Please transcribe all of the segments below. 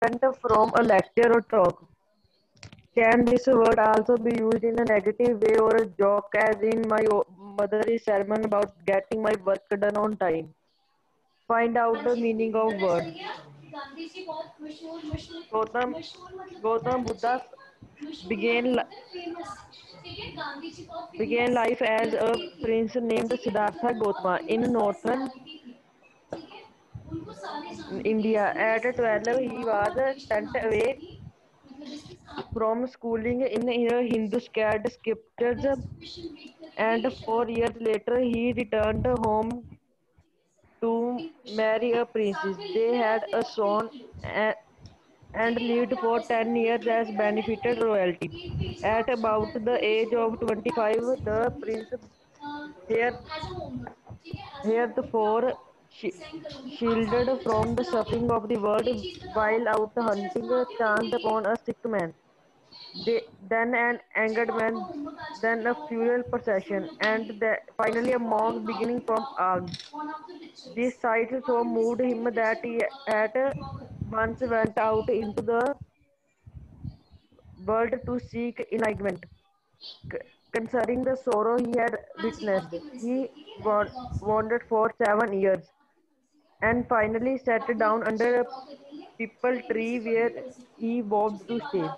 different from a lecture or talk? Can this word also be used in a negative way or a joke, as in my mother's sermon about getting my work done on time? Find out the meaning of word. Gautam Gautam Buddha began began life as a prince named Siddhartha Gautama in northern India. At 12, he was sent away from schooling in Hindu scriptures, and 4 years later he returned home to marry a princess. They had a son and lived for 10 years as benefited royalty. At about the age of 25, the prince here heretofore shielded from the suffering of the world while out hunting, chanced upon a sick man. Then an angered man, then a funeral procession, and finally a monk beginning from Agde. This sight so moved him that he at once went out into the world to seek enlightenment. Concerning the sorrow he had witnessed, he wandered for 7 years and finally sat down under a peepal tree where he vowed to stay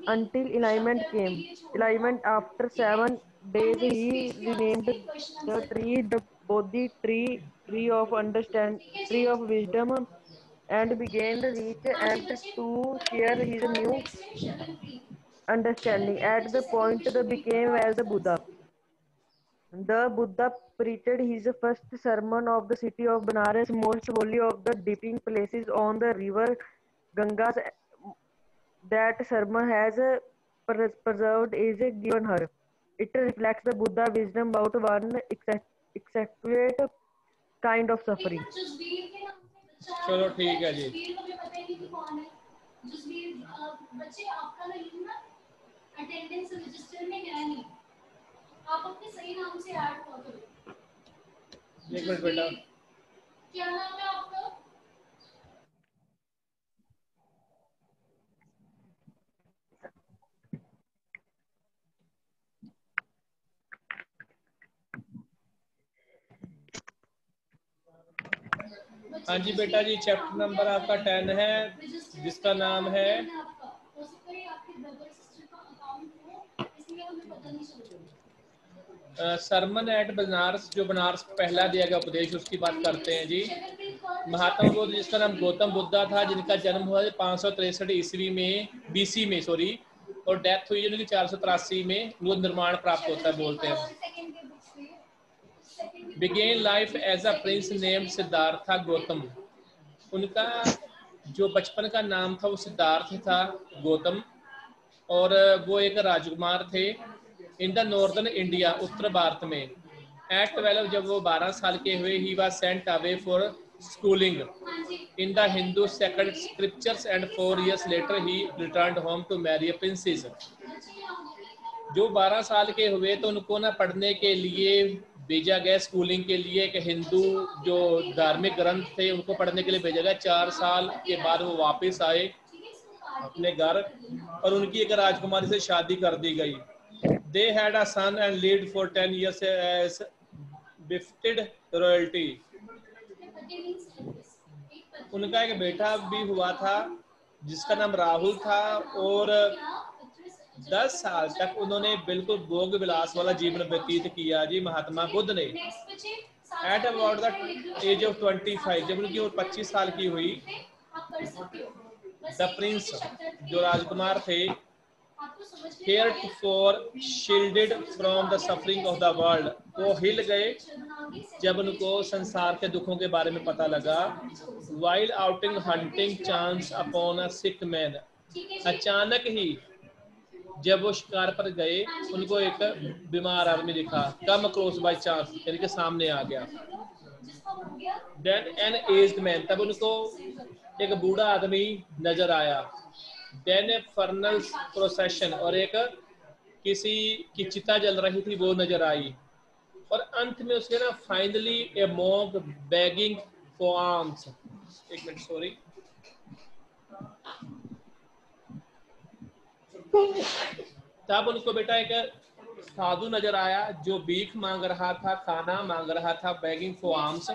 until enlightenment came. Enlightenment after 7 days, he renamed the tree the Bodhi tree, tree of understand, tree of wisdom, and began to reach and to share his new understanding. At the point, the became as the Buddha. The Buddha preached his first sermon of the city of Benares, most holy of the dipping places on the river Gangas. That sermon has preserved is given her. It reflects the Buddha wisdom about one exact kind of suffering. चलो ठीक है जी। Attendance register में है नहीं, आप अपने सही नाम से ऐड हुआ करो। एक मिनट बेटा, क्या नाम है आपका? हाँ जी बेटा जी, चैप्टर नंबर आपका 10 है जिसका नाम है सरमन एट बनारस। जो बनारस पहला दिया गया उपदेश उसकी बात करते हैं जी। महात्मा बुद्ध, जिसका नाम गौतम बुद्धा था, जिनका जन्म हुआ 563 ईस्वी में, बीसी में सॉरी, और डेथ हुई उनकी 483 में। वो निर्माण प्राप्त होता है बोलते हैं। Began life as a prince named Siddhartha Gautama. उनका जो बचपन का नाम था वो सिद्धार्थ था गौतम, और वो एक राजकुमार थे इन द नॉर्दर्न इंडिया, उत्तर भारत में। एट 12, जब वो 12 साल के हुए, he was sent away for schooling in the Hindu sacred scriptures and 4 years later he returned home to marry a princess. जो 12 साल के हुए तो उनको ना पढ़ने के लिए भेजा गया, स्कूलिंग के लिए। एक हिंदू जो धार्मिक ग्रंथ थे उनको पढ़ने के लिए भेजा गया। 4 साल के बाद वो वापस आए अपने घर और उनकी एक राजकुमारी से शादी कर दी गई। They had a son and lived for 10 years as befitted royalty. उनका एक बेटा भी हुआ था जिसका नाम राहुल था, और 10 साल तक उन्होंने बिल्कुल भोग विलास वाला जीवन व्यतीत किया जी महात्मा बुद्ध ने। At about the age of 25, जब उनकी उम्र 25 साल की हुई, द प्रिंस, जो राजकुमार थे, heretofore shielded from the suffering of the world, वो हिल गए जब उनको संसार के दुखों के बारे में पता लगा। while outing hunting chance upon a sick man, अचानक ही जब वो शिकार पर गए उनको एक बीमार आदमी दिखा। कम अक्रॉस बाय चांस, यानी कि सामने आ गया। देन एन एज्ड मैन, तब उनको एक बूढ़ा आदमी नजर आया। देन ए फर्नल प्रोसेशन, और एक किसी की चिता जल रही थी वो नजर आई। और अंत में उसके ना finally A monk begging for arms. एक मिनट सॉरी, तब उनको बेटा एक साधु नजर आया जो भीख मांग रहा था, खाना मांग रहा था, begging for alms.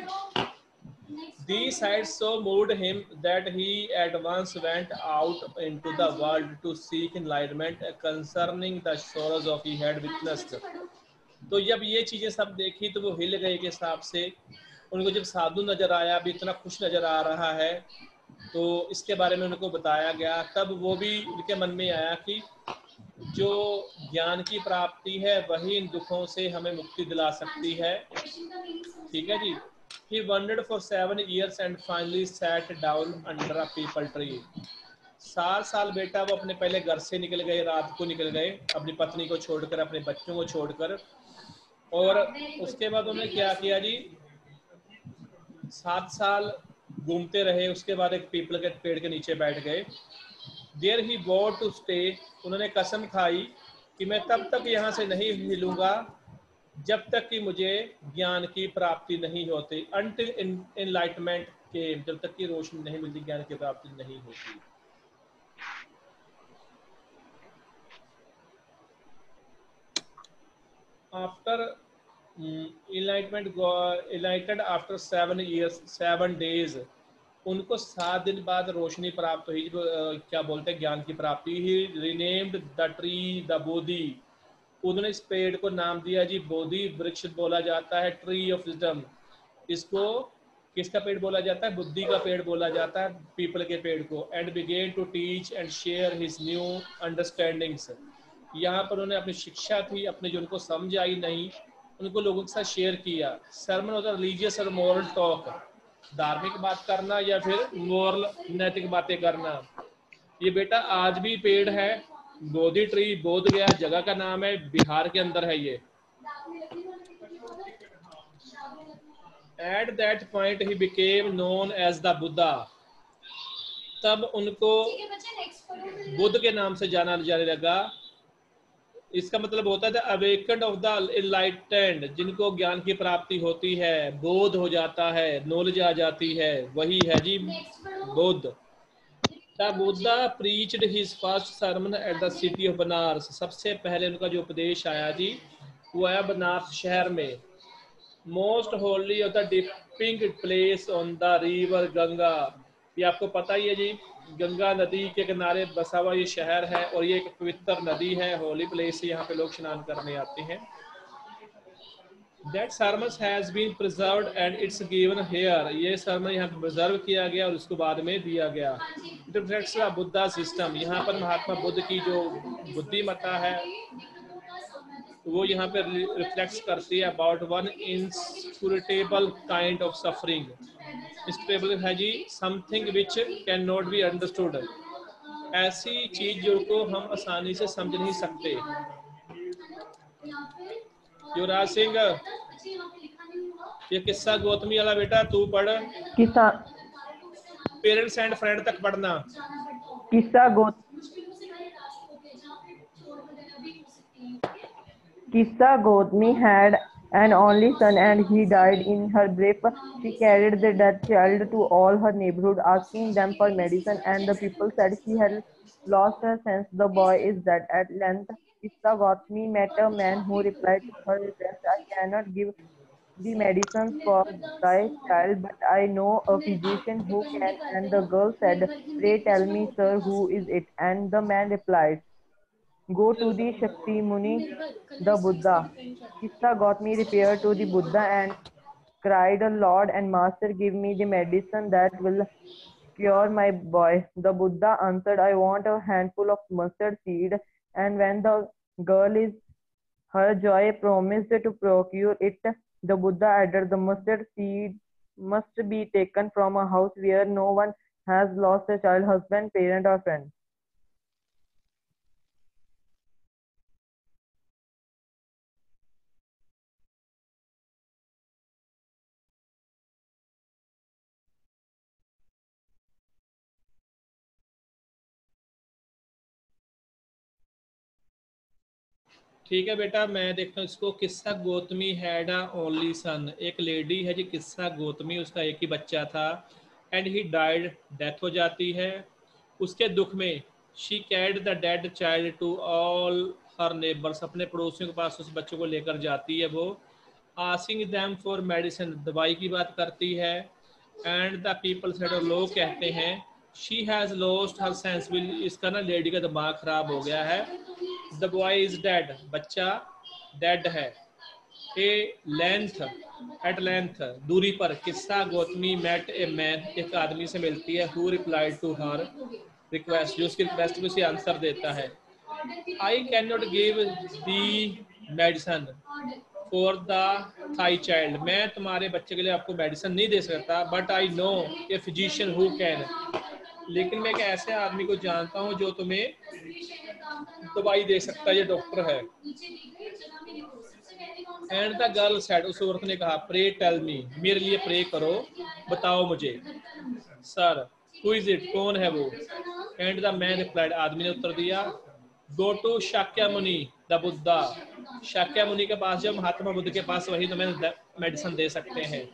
These sights so moved him that he at once went out into the world to seek enlightenment concerning the sorrows of he had witnessed. तो जब ये चीजें सब देखी तो वो हिल गए के हिसाब से। उनको जब साधु नजर आया, अभी इतना खुश नजर आ रहा है, तो इसके बारे में उनको बताया गया। तब वो भी उनके मन में आया कि जो ज्ञान की प्राप्ति है वही इन दुखों से हमें मुक्ति दिला सकती है। ठीक है जी। He wandered for 7 years and finally sat down under a peepal tree. 7 साल बेटा वो अपने पहले घर से निकल गए, रात को निकल गए अपनी पत्नी को छोड़कर, अपने बच्चों को छोड़कर, और उसके बाद उन्होंने क्या किया जी, 7 साल घूमते रहे। उसके बाद एक पीपल के पेड़ के नीचे बैठ गए। There he vowed to stay. उन्होंने कसम खाई कि मैं तब तक यहाँ से नहीं हिलूंगा जब तक कि मुझे ज्ञान की प्राप्ति नहीं होती। Until enlightenment came, जब तक कि रोशनी नहीं मिलती, ज्ञान की प्राप्ति नहीं होती। After enlightened after 7 years 7 days, उनको 7 दिन बाद रोशनी प्राप्त हुई। क्या बोलते हैं, ज्ञान की प्राप्ति। ही रिनेम्ड द ट्री द बोधि। उन्होंने इस पेड़ को नाम दिया जी बोधि वृक्ष बोला जाता है, ट्री ऑफ विजडम। इसको किसका पेड़ बोला जाता है? बुद्धि का पेड़ बोला जाता है, पीपल के पेड़ को। And began to teach and share his new understandings. यहाँ पर उन्होंने अपनी शिक्षा थी, अपने जो उनको समझ आई नहीं, उनको लोगों के साथ शेयर किया। सर्मन होता है रिलीजियस और मॉरल टॉक, धार्मिक बात करना या फिर मोरल नैतिक बातें करना। ये बेटा आज भी पेड़ है, बोधि ट्री, बोध गया जगह का नाम है, बिहार के अंदर है ये। At that point he became known as the Buddha. तब उनको बुद्ध के नाम से जाना जाने लगा। इसका मतलब होता है अवेकेंड ऑफ द एनलाइटेंड, जिनको ज्ञान की प्राप्ति होती है, बोध हो जाता है, नॉलेज आ जाती है, वही है जी Buddha. The Buddha preached his first sermon at the city of Banaras. सबसे पहले उनका जो उपदेश आया जी वो आया बनारस शहर में। Most holy of the dipping place on the river Ganga. ये आपको पता ही है जी, गंगा नदी के किनारे बसा हुआ ये शहर है और ये एक पवित्र नदी है, होली प्लेस है, यहाँ पे लोग स्नान करने आते हैं। That sermon has been preserved and it's given here। ये sermon यहाँ पे प्रिजर्व किया गया और उसको बाद में दिया गया। It reflects the Buddha system। यहाँ पर महात्मा बुद्ध की जो बुद्धिमत्ता है वो यहाँ पे रिफ्लेक्ट करती है। About one inscrutable kind of suffering. Inscrutable है जी something which can not be understood, ऐसी चीज जो को हम आसानी से समझ नहीं सकते। युवराज सिंह ये किस्सा गौतमी वाला बेटा तू पढ़, किस्सा पेरेंट्स एंड फ्रेंड तक पढ़ना। Kissa Gotami had an only son and he died in her grief. She carried the dead child to all her neighborhood, asking them for medicine, and the people said she had lost her sense. The boy is dead. At length, Kissa Gotami met a man who replied to her request, I cannot give the medicines for thy child, but I know a physician who can. And the girl said, pray tell me, sir, who is it? And the man replied, go to the Shakti Muni, the Buddha. Kissa Gautami repaired to the Buddha and cried, Lord and Master, give me the medicine that will cure my boy. The Buddha answered, I want a handful of mustard seed. And when the girl is her joy promised to procure it, the Buddha added, the mustard seed must be taken from a house where no one has lost a child, husband, parent, or friend. ठीक है बेटा, मैं देखता हूँ इसको। किस्सा Gautami had a only son. एक lady है जी किस्सा गौतमी, उसका एक ही बच्चा था। एंड ही डाइड, डेथ हो जाती है। उसके दुख में she carried the dead child to all her neighbours, अपने पड़ोसियों के पास उस बच्चे को लेकर जाती है वो। आस्किंग दैम फॉर मेडिसिन, दवाई की बात करती है। एंड द पीपल सेड, और लोग कहते हैं, शी हैज़ लॉस्ट हर सेंसिबिल, इसका ना लेडी का दिमाग खराब हो गया है। द बॉय इज डेड, बच्चा डेड है। ए लेंथ, एट लेंथ, दूरी पर। किस्सा गौतमी मेट ए मैन, एक आदमी से मिलती है। Who replied to her request, जो उसकी रिक्वेस्ट को उसे आंसर देता है। I can not give the medicine for the thy child, मैं तुम्हारे बच्चे के लिए आपको मेडिसिन नहीं दे सकता। But I know a physician who can, लेकिन मैं एक ऐसे आदमी को जानता हूँ जो तुम्हें दवाई दे सकता है, ये डॉक्टर है। एंड द गर्ल सेड, उस औरत ने कहा, प्रे टेल मी, मेरे लिए प्रे करो, बताओ मुझे। सर, हु इज इट, कौन है वो। एंड द मैन रिप्लाइड, आदमी ने उत्तर दिया, गो टू शाक्यामुनि द बुद्धा, शाक्यामुनि के पास जब महात्मा बुद्ध के पास, वही तुम्हें मेडिसिन दे सकते हैं।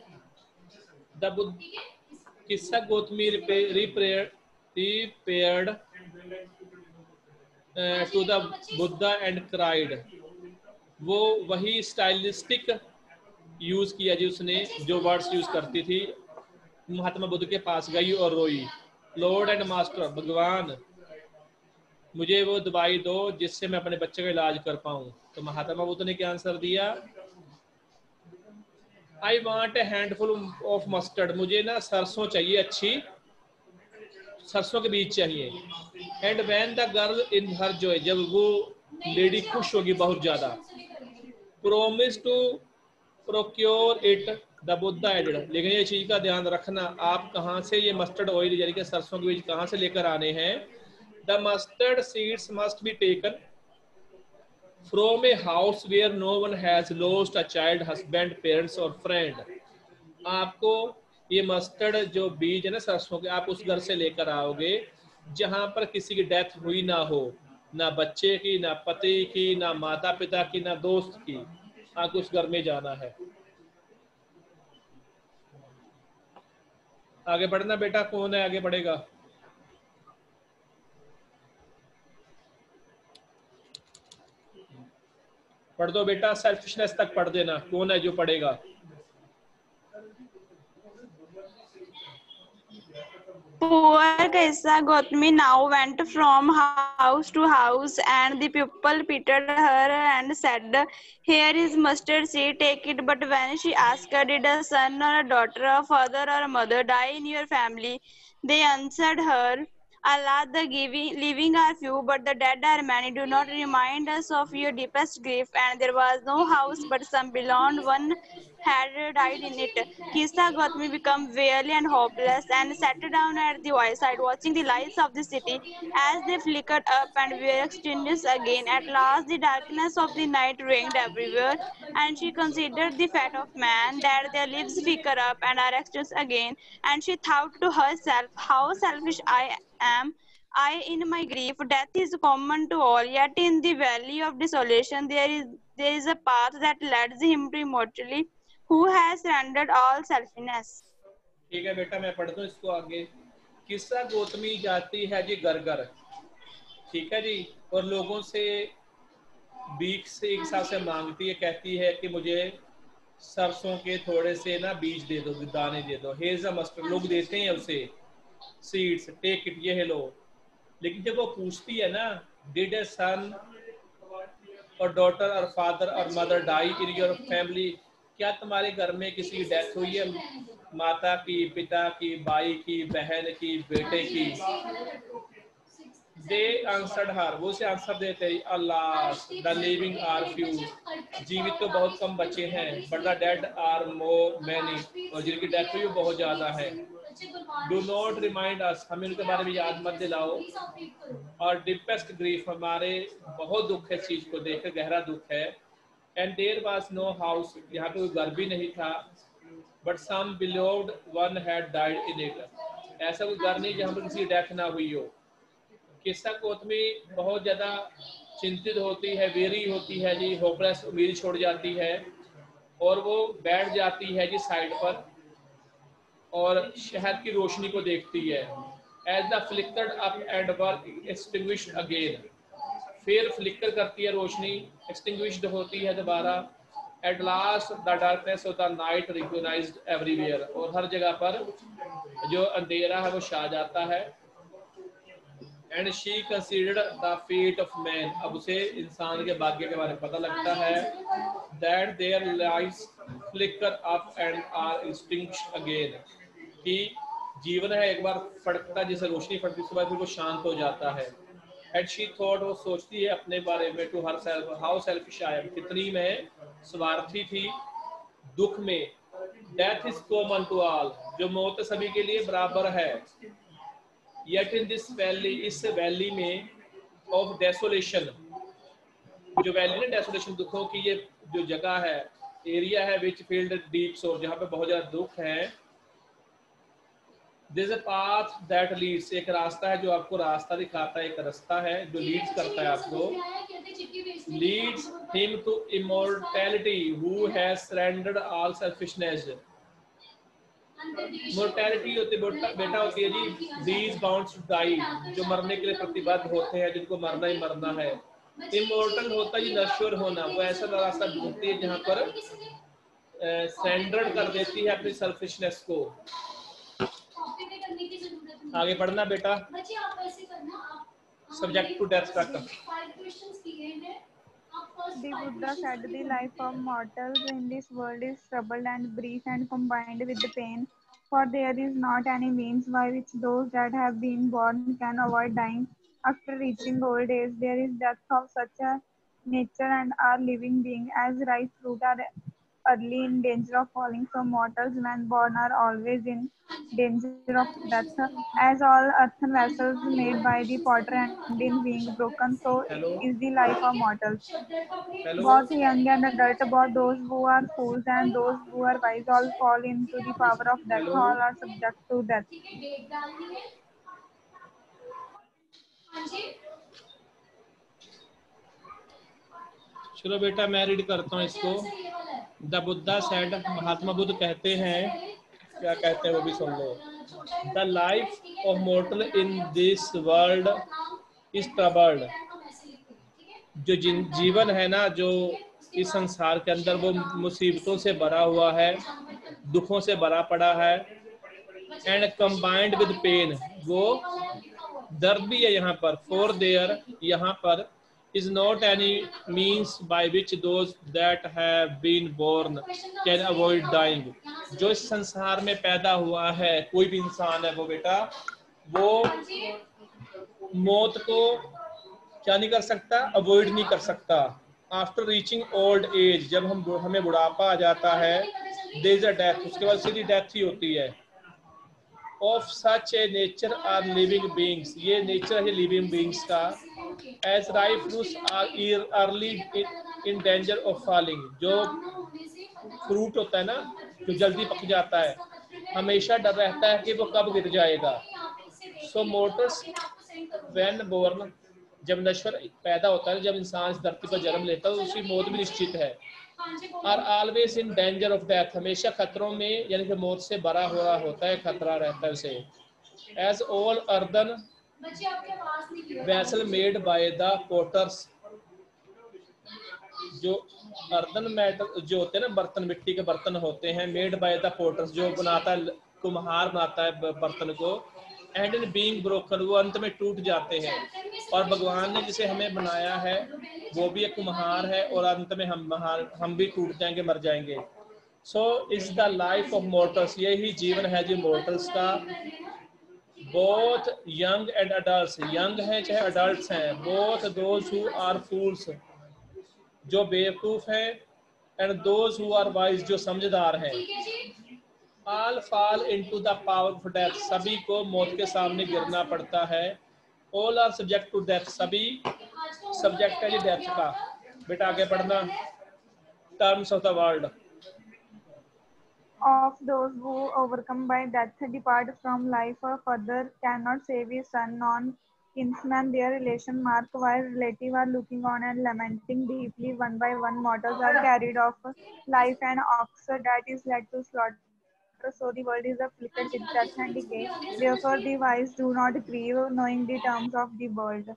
The Buddha, Kisa Gotami repaired to the Buddha and cried, वो वही स्टाइलिस्टिक यूज किया जी उसने, जो वर्ड्स यूज करती थी। महात्मा बुद्ध के पास गई और रोई, लॉर्ड एंड मास्टर, भगवान मुझे वो दवाई दो जिससे मैं अपने बच्चे का इलाज कर पाऊं। तो महात्मा बुद्ध ने क्या आंसर दिया, I want a handful of mustard, मुझे ना सरसों चाहिए, अच्छी सरसों के बीज चाहिए। And when the girl in her joy, जब वो लेडी खुश होगी बहुत ज्यादा, promise to procure it the Buddha added, लेकिन ये चीज का ध्यान रखना, आप कहाँ से ये मस्टर्ड ऑयल यानी कि सरसों के बीज कहाँ से लेकर आने हैं। The mustard seeds must be taken from a house where no one has lost a child, husband, parents और फ्रेंड। आपको ये मस्टर्ड जो बीज है ना सरसों के, आप उस घर से लेकर आओगे जहां पर किसी की डेथ हुई ना हो, ना बच्चे की, ना पति की, ना माता पिता की, ना दोस्त की। आपको उस घर में जाना है। आगे बढ़ना बेटा, कौन है आगे बढ़ेगा। पढ़ दो बेटा, सेल्फिशनेस तक पढ़ देना, कौन है जो पढ़ेगा। Poor Kaisa Gautami now went from house to house, and the people pitied her and said, here is mustard seed, take it. But when she asked, did a son or a daughter, a father or a mother die in your family? They answered her, Allah, the living are few, but the dead are many. Do not remind us of your deepest grief. And there was no house, but some beloved one had died in it. Kisa Gautami became weary and hopeless and sat down at the wayside, watching the lights of the city as they flickered up and were extinguished again. At last, the darkness of the night reigned everywhere, and she considered the fate of man, that their lives flicker up and are extinct again. And she thought to herself, how selfish I am. I in my grief, death is common to all, yet in the valley of desolation there is a path that leads him to immortality, who has surrendered all selfishness. ठीक है बेटा, मैं पढ़ दूं इसको आगे। किस्सा गौतमी जाती है जी घर घर, ठीक है जी, और लोगों से बीज से एक साथ से मांगती है, कहती है कि मुझे सरसों के थोड़े से ना बीज दे दो, दाने दे दो। हेज अ मस्टर्ड, लोग देते हैं उसे सीड्स, टेक इट, ये है लो। लेकिन जब वो पूछती है ना, डिड ए सन और डॉटर और फादर और mother die in your family, क्या तुम्हारे घर में किसी की डेथ हुई है, माता की, पिता की, भाई की, बहन की, बेटे की। दे आंसर्ड हर, वो उसे आंसर देते हैं, alas, the living are few, जीवित तो बहुत कम बचे हैं, but the dead are more many, और जिनकी डेथ हुई वो बहुत ज्यादा है। डू नॉट रिमाइंड अस, हमें उनके बारे में याद मत दिलाओ। और डीपेस्ट ग्रीफ, हमारे बहुत दुख है, चीज को देखकर गहरा दुख है। And there was no house, यहाँ पे कोई घर भी नहीं था, but some beloved one had died in it, ऐसा कोई घर नहीं जहाँ पर किसी की डेथ ना हुई हो। किस्सा गौतमी बहुत ज्यादा चिंतित होती है, वेरी होती है जी, होपलेस, उम्मीद छोड़ जाती है, और वो बैठ जाती है जी साइड पर, और शहर की रोशनी को देखती है। as the flickered up and were extinguished again. फिर फ्लिकर करती है रोशनी, एक्सटिंग्विश्ड होती है दोबारा. At last the darkness of the night recognised everywhere, और हर जगह पर जो अंधेरा है वो छा जाता है. And she considered the fate of man, अब उसे इंसान के भाग्य के बारे में पता लगता है. That their lives flicker up and are extinguished again, कि जीवन है एक बार फटकता, जैसे रोशनी फटती उसके बाद फिर वो शांत हो जाता है. एंड शी थॉट, वो सोचती है अपने बारे में, to herself, how selfish I am, कितनी मैं स्वार्थी थी दुख में. Death is common to all, जो मौत सभी के लिए बराबर है. येट इन दिस वैली, इस वैली में, ऑफ डेसोलेशन, जो वैली ना डेसोलेशन, दुखों की ये जो जगह है, एरिया है, विच फील्ड डीप सोर, जहाँ पे बहुत ज्यादा दुख है. There is a path that leads, एक रास्ता है जो आपको रास्ता दिखाता है, एक रास्ता है जो लीड्स करता है आपको. Leads him to immortality who has surrendered all selfishness. Mortality होती बेटा होती है जी, these bound to die, जो मरने के लिए प्रतिबद्ध होते हैं, जिनको मरना ही मरना है. Immortal होता है जी नश्वर होना, वो ऐसा रास्ता ढूंढती है जहाँ पर सरेंडर कर देती है अपनी सेल्फिशनेस को. आगे पढ़ना बेटा, सब्जेक्ट टू डेथ तक. The Buddha said the life of mortals in this world is troubled and brief and combined with the pain, for there is not any means by which those that have been born can avoid dying. After reaching old age, there is death of such a nature and are living beings as ripe fruit are early in danger of falling. So mortals when born are always in danger of death. As all earthen vessels made by the potter end in being broken, so is the life of mortals. Both young and adult, both those who are fools and those who are wise, all fall into the power of death. All are subject to death. चलो बेटा मैं read करता हूँ इसको. The Buddha said, Mahatma Buddha कहते हैं, क्या कहते हैं वो भी सुन लो. The life of mortal in this world is troubled, जो जीवन है ना जो इस संसार के अंदर, वो मुसीबतों से भरा हुआ है, दुखों से भरा पड़ा है. एंड कंबाइंड विद पेन, वो दर्द भी है यहाँ पर. फॉर देयर, यहाँ पर, is not any means by which those that have been born can avoid dying. जो इस संसार में पैदा हुआ है, कोई भी इंसान है वो बेटा, वो मौत को क्या नहीं कर सकता, अवॉइड नहीं कर सकता. आफ्टर रीचिंग ओल्ड एज, जब हमें बुढ़ापा आ जाता है, देयर इज अ डेथ, उसके बाद सीधी डेथ ही होती है. Of such a nature are living beings, ये नेचर है लिविंग बींग्स का. As ripe fruits are early in danger of falling, जो फ्रूट होता है ना जो जल्दी पक जाता है, हमेशा डर रहता है कि वो कब गिर जाएगा. सो मोर्टल्स व्हेन बोर्न, जब नश्वर पैदा होता है, जब इंसान इस धरती पर जन्म लेता है, उसकी मौत भी निश्चित है. Are always in danger of death, हमेशा खतरों में, यानी कि मौत से भरा हुआ होता है, खतरा रहता है उसे. As all earthen vessel made by the potters, जो अर्दन मेटल जो होते हैं ना बर्तन, मिट्टी के बर्तन होते हैं, मेड बाय द पोटर्स, जो बनाता है कुम्हार बनाता है बर्तन को. एंड इन बीइंग ब्रोकन, वो अंत में टूट जाते हैं. और भगवान ने जिसे हमें बनाया है वो भी एक कुम्हार है, और अंत में हम भी टूट जाएंगे, मर जाएंगे. So is the life of mortals, यही जीवन है जो मोर्टल्स का. Both young and adults, young हैं चाहे अडल्ट्स हैं, both those who are fools, जो बेवकूफ हैं, and those who are wise, जो समझदार हैं. All fall into the power of death, सभी को मौत के सामने गिरना पड़ता है. All are subject to death, सभी सब्जेक्ट है डेथ का. बेटा आगे पढ़ना. Terms of the world. Of those who overcome by death depart from life, further cannot save his son, non kinsman, their relation mark, while relative are looking on and lamenting deeply. One by one mortals are carried off life, and ox that is led to slaughter. so the world is afflicted with death and decay. Therefore, the wise do not grieve, knowing the terms of the world.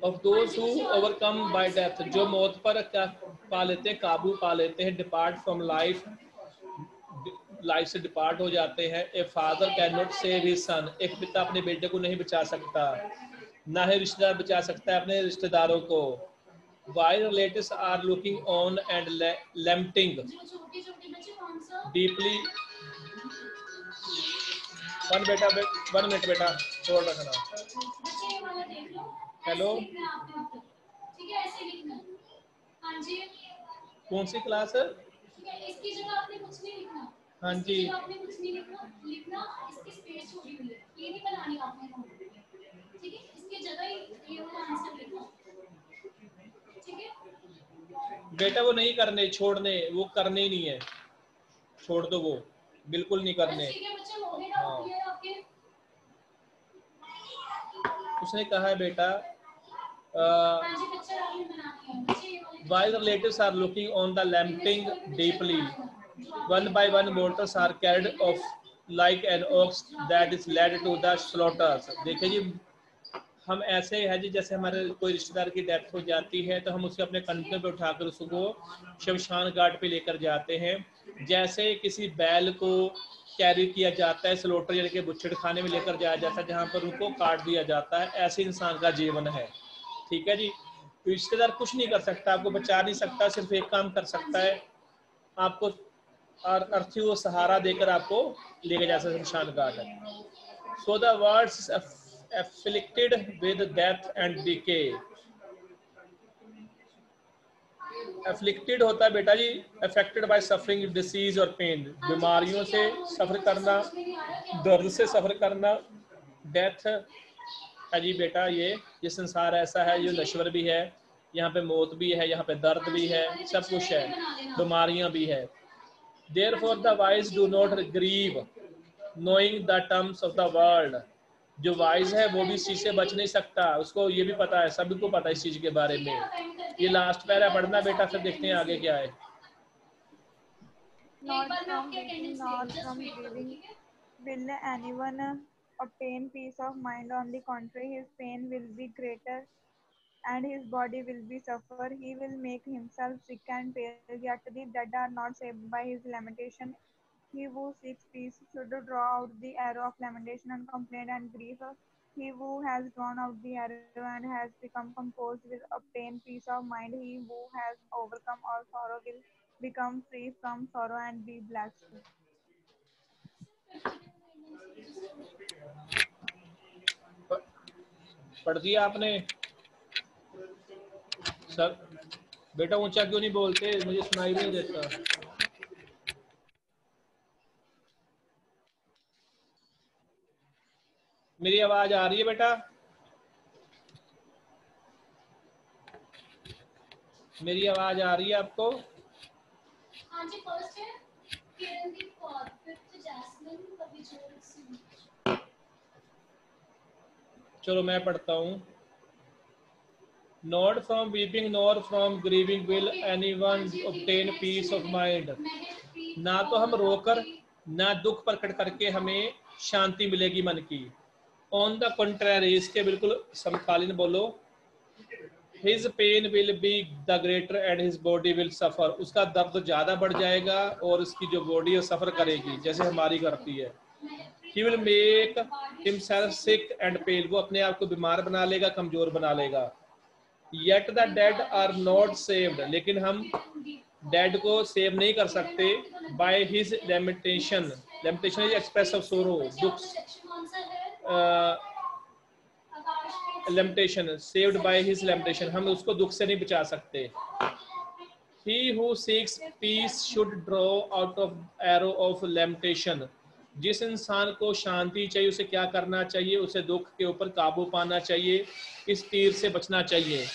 Of those who overcome by death, जो मौत पर क्या पा लेते हैं, काबू पा लेते हैं, depart from life, लाइफ से डिपार्ट हो जाते हैं. A father can not save his son, एक पिता अपने बेटे को नहीं बचा सकता, ना ही रिश्तेदार बचा सकता है अपने रिश्तेदारों को. While relatives are looking on and lamenting deeply. One minute बेटा छोड़ रखना. हेलो, ठीक है, ऐसे लिखना. हाँ जी, कौन सी क्लास है? इसकी जगह आपने कुछ नहीं लिखना. हाँ जी, आपने कुछ नहीं लिखना. इसकी स्पेस छोटी हुई है, ये नहीं बनानी आपने. ठीक है, इसकी जगह ये वाला आंसर लिखना. ठीक है बेटा वो नहीं करने, छोड़ने, वो करने ही नहीं है, छोड़ दो, वो बिल्कुल नहीं करने. ठीक है बच्चे, हो गए ना क्लियर आपके? उसने कहा है बेटा, हाँ जी पिक्चर आपने बनानी है. बच्चे ये वाले while the relatives are looking on the lamenting deeply, one by one mortals are carried off like an ox that is led to the slaughter. देखिए जी, हम ऐसे है जी, जैसे हमारे कोई रिश्तेदार की डेथ हो जाती है तो हम उसे अपने कंधे पे उठाकर उसको शमशान घाट पे लेकर जाते हैं. जैसे किसी बैल को कैरी किया जाता है स्लॉटर यानी कि बुच्छड़ खाने में लेकर जाया जाता है जहाँ पर उनको काट दिया जाता है, ऐसे इंसान का जीवन है. ठीक है जी. रिश्तेदार कुछ नहीं कर सकता, आपको बचा नहीं सकता, सिर्फ एक काम कर सकता है, आपको और अर्थी वो सहारा देकर आपको लेके जा सकते शमशान घाट. So the words afflicted with death and decay. afflicted होता है बेटा जी affected by suffering, disease और pain, बीमारियों से सफर करना, दर्द से सफर करना. डेथ है जी बेटा, ये संसार ऐसा है, ये नश्वर भी है, यहाँ पे मौत भी है, यहाँ पे दर्द भी है, सब कुछ है, बीमारियां भी है. Therefore the wise do not grieve, knowing the terms of the world. जो वाइज है वो भी इस चीज से बच नहीं सकता, उसको ये भी पता है, सभी को पता है इस चीज के बारे में. ये लास्ट पैरा पढ़ना बेटा, फिर देखते हैं आगे क्या है. Not from weeping nor from grieving will anyone obtain peace of mind. On the contrary, his pain will be greater and his body will be suffer. He will make himself sick and pale, yet the dead are not saved by his lamentation. He who seeks peace should draw out the arrow of lamentation and complaint and grief. He who has drawn out the arrow and has become composed will obtain peace of mind. He who has overcome all sorrow will become free from sorrow and be blessed. पढ़ दिया आपने sir? बेटा ऊंचा क्यों नहीं बोलते, मुझे सुनाई नहीं देता. मेरी आवाज आ रही है बेटा? मेरी आवाज आ रही है आपको? हाँ जी, फर्स्ट है किरणदीप कौर, फिफ्थ जैस्मिन कविजोत सिंह. चलो मैं पढ़ता हूँ. Not from weeping nor from grieving will anyone obtain peace of mind. ना तो हम रोकर ना दुख प्रकट करके हमें शांति मिलेगी मन की. On the contrary, इसके बिल्कुल समकालीन बोलो. His pain will be the greater and his body will suffer. उसका दर्द ज्यादा बढ़ जाएगा और उसकी जो बॉडी है सफर करेगी जैसे हमारी करती है. He will make himself sick and pale. वो अपने आप को बीमार बना लेगा, कमजोर बना लेगा. Yet the dead are not saved. लेकिन हम डेड को सेव नहीं कर सकते. By his lamentation. Lamentation is express of sorrow. दुख. lamentation, saved by his lamentation. हम उसको दुख से नहीं बचा सकते. He who seeks peace should draw out of arrow of lamentation. जिस इंसान को शांति चाहिए उसे क्या करना चाहिए? उसे दुख के ऊपर काबू पाना चाहिए, इस तीर से बचना चाहिए.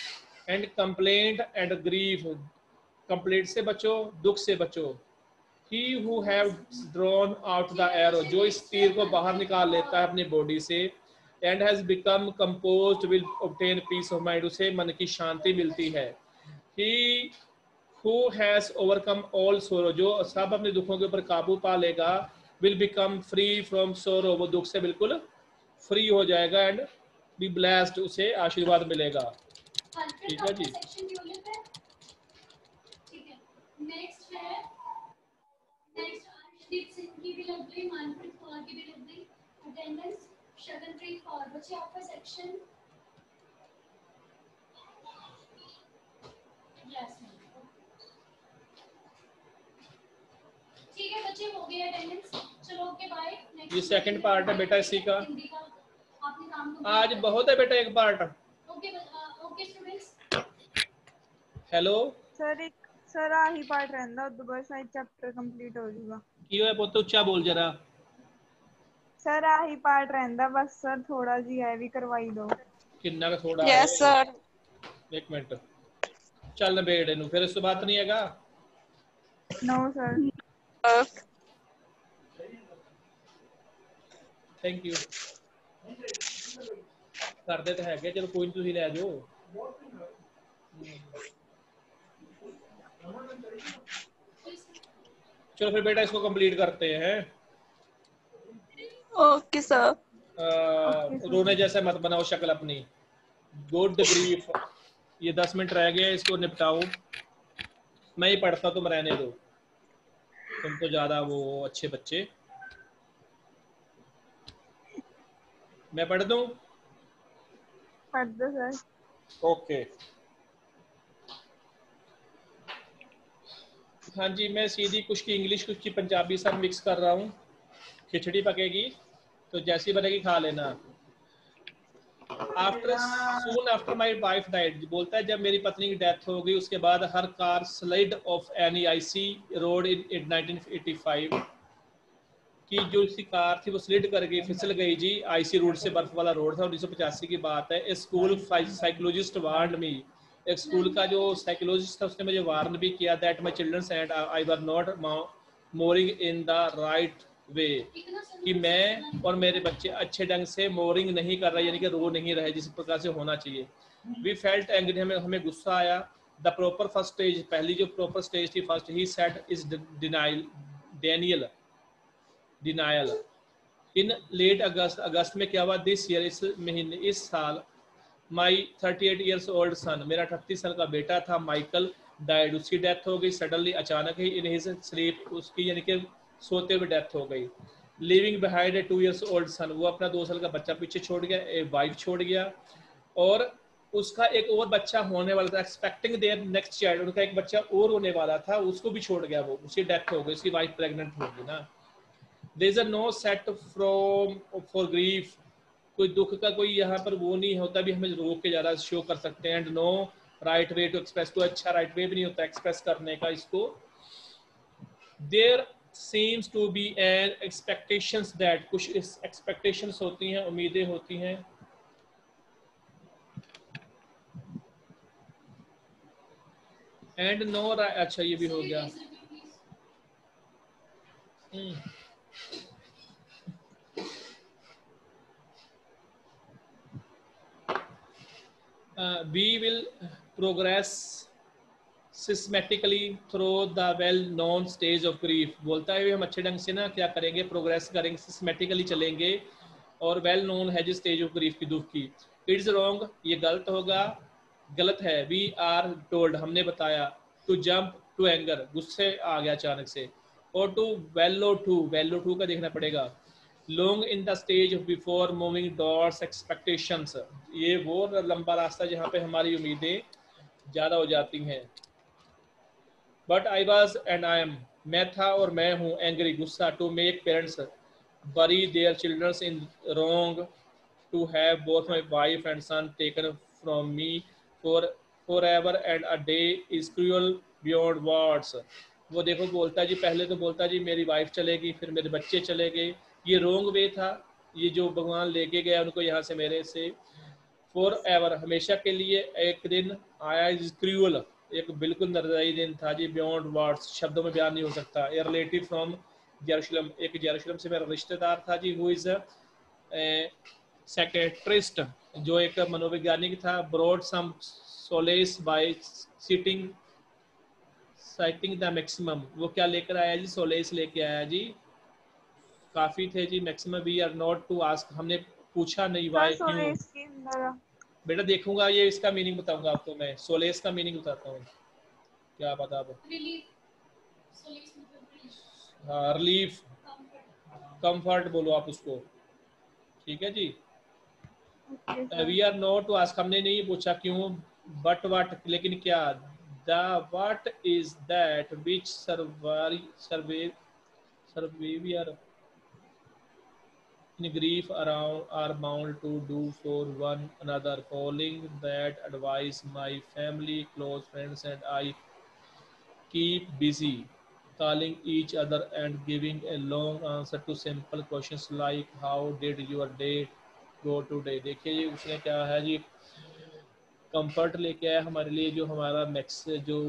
And complaint and grief. Complaint से बचो, दुख से बचो. He who have drawn out the arrow. जो इस तीर को बाहर निकाल लेता है अपनी बॉडी से, and has become composed will obtain peace of mind. उसे मन की शांति मिलती है. He who has overcome all sorrow, जो सब अपने दुखों के ऊपर काबू पा लेगा, will become free from sorrow, वो दुख से बिल्कुल फ्री हो जाएगा, एंड be blessed, उसे आशीर्वाद मिलेगा। ठीक है जी। सेक्शन ट्यूलिप है, ठीक है। नेक्स्ट है, नेक्स्ट अर्शदीप सिंह की भी लग गई, मानप्रीत कौर की भी लग गई अटेंडेंस, शगनप्रीत कौर, बच्चे आपका सेक्शन यस, ठीक है बच्चे, हो गया अटेंडेंस, चलो ओके बाय। ये सेकंड पार्ट है बेटा इसी का, हिंदी का आपने काम आज बहुत है बेटा एक part. Okay okay students. Hello sir आही पार्ट रहंदा, उदों बाद सारा चैप्टर कंप्लीट हो जाएगा। की होया पुੱਤ, ਉੱਚਾ बोल जरा। सर आही पार्ट रहंदा बस, सर थोड़ा जी है भी करवाई दो। किन्ना का थोड़ा यस सर। एक मिनट चल निबेड़ इनू, फिर इस तो बात नहीं हैगा। No sir. थैंक यू करते तो है, चलो कोई नहीं, तुसी लै जाओ। चलो फिर बेटा इसको कंप्लीट करते हैं। Okay sir. रोने जैसे मत बनाओ शक्ल अपनी। गुड ग्रीफ, ये 10 मिनट रह गए, इसको निपटाओ। मैं ही पढ़ता, तुम रहने दो, तुम तो ज्यादा वो अच्छे बच्चे। मैं पढ़ दूं? पढ़ दो सर। ओके। हाँ जी, मैं सीधी कुछ की इंग्लिश कुछ की पंजाबी सब मिक्स कर रहा हूँ। खिचड़ी पकेगी तो जैसी बनेगी खा लेना। Soon after my wife died, बोलता है जब मेरी पत्नी की डेथ हो गई उसके बाद her car slide off any icy road in 1985, कि जो उसकी कार थी वो स्लिड कर गई, फिसल गई जी। आईसी रोड से बर्फ वाला रोड था, 1985 की बात है। ए स्कूल साइकोलॉजिस्ट वार्नड मी, एक स्कूल का जो साइकोलॉजिस्ट था उसने मुझे वार्न भी किया that my children's and I were not mooring in the right way, कि मैं और मेरे बच्चे अच्छे ढंग से मोरिंग नहीं कर रहे, यानी कि रो नहीं रहे जिस प्रकार से होना चाहिए। वी फेल्ट एंग्री, हमें गुस्सा आया। द प्रॉपर फर्स्ट स्टेज, पहली जो प्रॉपर स्टेज थी first, he said is denial in late August में क्या हुआ, दिस ईयर, इस महीने, इस साल, माई 38 ईयर्स ओल्ड सन, मेरा 38 साल का बेटा था, माइकल डाइड, उसकी डेथ हो गई सडनली, अचानक ही, इन हिज स्लीप, उसकी यानी कि सोते हुए डेथ हो गई। Living behind a 2 years old son, वो अपना 2 साल का बच्चा पीछे छोड़ गया, एक वाइफ छोड़ गया, और उसका एक और बच्चा होने वाला था, एक्सपेक्टिंग देयर नेक्स्ट चाइल्ड, उनका एक बच्चा और होने वाला था, उसको भी छोड़ गया वो, उसकी डेथ हो गई, उसकी वाइफ प्रेग्नेंट हो गई ना। There is a no set from for grief, कोई दुख का कोई यहाँ पर वो नहीं होता भी हमें रोक के ज़्यादा शो कर सकते हैं। And no right way to express, कोई अच्छा राइट वे भी नहीं होता एक्सप्रेस करने का इसको। There seems to be an expectations that, कुछ expectations होती हैं, उम्मीदें होती हैं। एंड नो, अच्छा ये भी हो गया। We will progress systematically through the well-known stage of grief, बोलता है हम अच्छे ढंग से ना क्या करेंगे, प्रोग्रेस करेंगे, सिस्टमेटिकली चलेंगे, और वेल नोन है जो स्टेज ऑफ ग्रीफ की, दुख की। इट्स रॉन्ग, ये गलत होगा, गलत है। वी आर टोल्ड, हमने बताया, टू जंप टू एंगर, गुस्से आ गया अचानक से, और टू वेलो टू का देखना पड़ेगा। Long in the stage before moving towards expectations, ये वो लंबा रास्ता जहाँ पे हमारी उम्मीदें ज़्यादा हो जाती हैं। But I was and I am, मैं था और मैं हूँ, एंग्री, गुस्सा, to make parents bury their children in wrong, to have both my wife and son taken from me forever and a day is cruel beyond words। वो देखो बोलता है जी, पहले तो बोलता जी मेरी वाइफ चलेगी, फिर मेरे बच्चे चले गए, ये रॉन्ग वे था, ये जो भगवान लेके गया उनको यहाँ से, मेरे से। फॉर एवर, हमेशा के लिए, एक दिन आया, इज क्रूअल, एक बिल्कुल निर्दयी दिन था जी, बियॉन्ड वर्ड्स, शब्दों में बयान नहीं हो सकता। ए रिलेटिव फ्रॉम जेरूशलम, एक जेरूशलम से मेरा रिश्तेदार था जी, हु इज साइकियाट्रिस्ट, जो एक मनोवैज्ञानिक था। Brought some solace by citing the maximum, वो क्या लेकर आया जी? सोलेस लेके आया जी। काफ़ी थे जी। Maximum we are not to ask, हमने पूछा नहीं सर वाई, क्यों। सोलेस के अंदर बेटा देखूंगा, ये इसका मीनिंग बताऊंगा आपको मैं, सोलेस का मीनिंग बताता हूँ, क्या पता अब। रिलीफ, सोलेस मतलब रिलीफ, हाँ, रिलीफ, कंफर्ट। कंफर्ट बोलो आप उसको, ठीक है जी। Okay sir. We are not to ask, हमने नहीं पूछा क्यों, बट व्हाट, लेकिन क्या, the what is that which survivor in grief around are bound to do for one another, following that advice my family, close friends and I keep busy calling each other and giving a long answer to simple questions like how did your day go today। देखिए जी उसने क्या है जी, comfort लेके आया हमारे लिए। जो हमारा मैक्स जो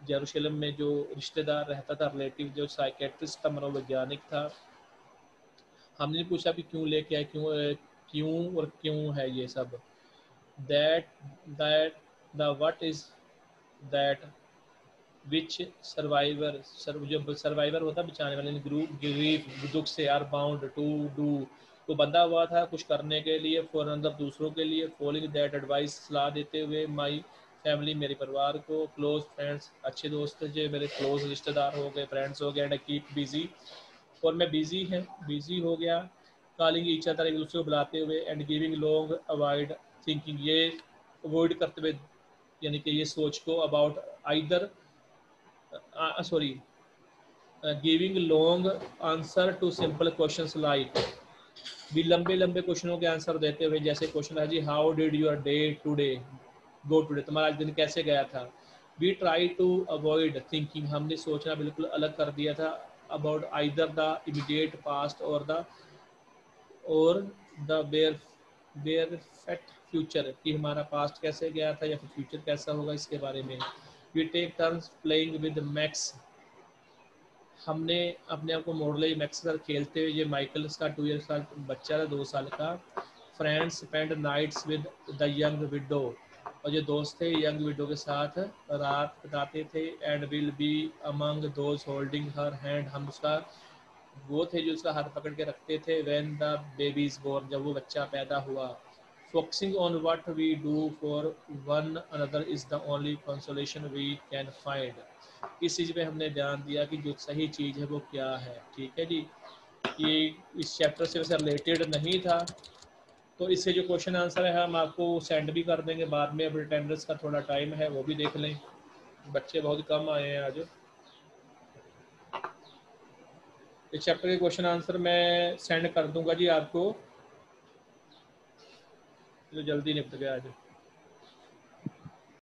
जेरूशलम में जो रिश्तेदार रहता था, रिलेटिव, जो साइकेट्रिस्ट था, मनोवैज्ञानिक था, हमने पूछा भी क्यों लेके आए, क्यों और क्यों है ये सब। That that the what is that which survivor, जो सर्वाइवर होता है बचाने वाले, ग्रुप ग्रीफ दुख से, आर बाउंड टू डू, तो बंधा हुआ था कुछ करने के लिए, फॉर अंदर दूसरों के लिए, फॉलोइंग दैट एडवाइस, सलाह देते हुए, माई फैमिली, मेरे परिवार को, क्लोज फ्रेंड्स, अच्छे दोस्त जो मेरे क्लोज रिश्तेदार हो गए, फ्रेंड्स हो गए, एंड कीप बिजी, और मैं बिजी हो गया, कॉलिंग ईच अदर, एक दूसरे को बुलाते हुए, and giving long avoid thinking, ये अवॉइड करते हुए, यानी कि ये सोच को, about either sorry giving long answer to simple questions like, भी लंबे लंबे क्वेश्चनों के आंसर देते हुए, जैसे क्वेश्चन है जी how did your day today go today, तुम्हारा आज दिन कैसे गया था। We try to avoid thinking, हमने सोचना बिल्कुल अलग कर दिया था, about either the immediate past और द बेयर फेट फ्यूचर, कि हमारा पास्ट कैसे गया था या फिर फ्यूचर कैसा होगा, इसके बारे में। We take turns playing with Max, हमने अपने आप को मॉडल मैक्स के साथ खेलते हुए, ये माइकल का 2 ईयर्स का बच्चा था, 2 साल का। Friends spend nights with the young widow, और जो दोस्त थे यंग विडो के साथ रात बिताते थे, and will be among those holding her hand, हम उसका वो थे जो उसका हाथ पकड़ के रखते थे, when the baby is born, जब वो बच्चा पैदा हुआ। Focusing on what we do for one another is the only consolation we can find, इस चीज़ पे हमने ध्यान दिया कि जो सही चीज़ है वो क्या है, ठीक है जी। ये इस चैप्टर से वैसे रिलेटेड नहीं था, तो इससे जो क्वेश्चन आंसर है हम आपको सेंड भी कर देंगे बाद में, अब अटेंडेंस का थोड़ा टाइम है वो भी देख लें, बच्चे बहुत कम आए हैं आज। इस चैप्टर के क्वेश्चन आंसर मैं सेंड कर दूंगा जी आपको, जो जल्दी निपट गया आज।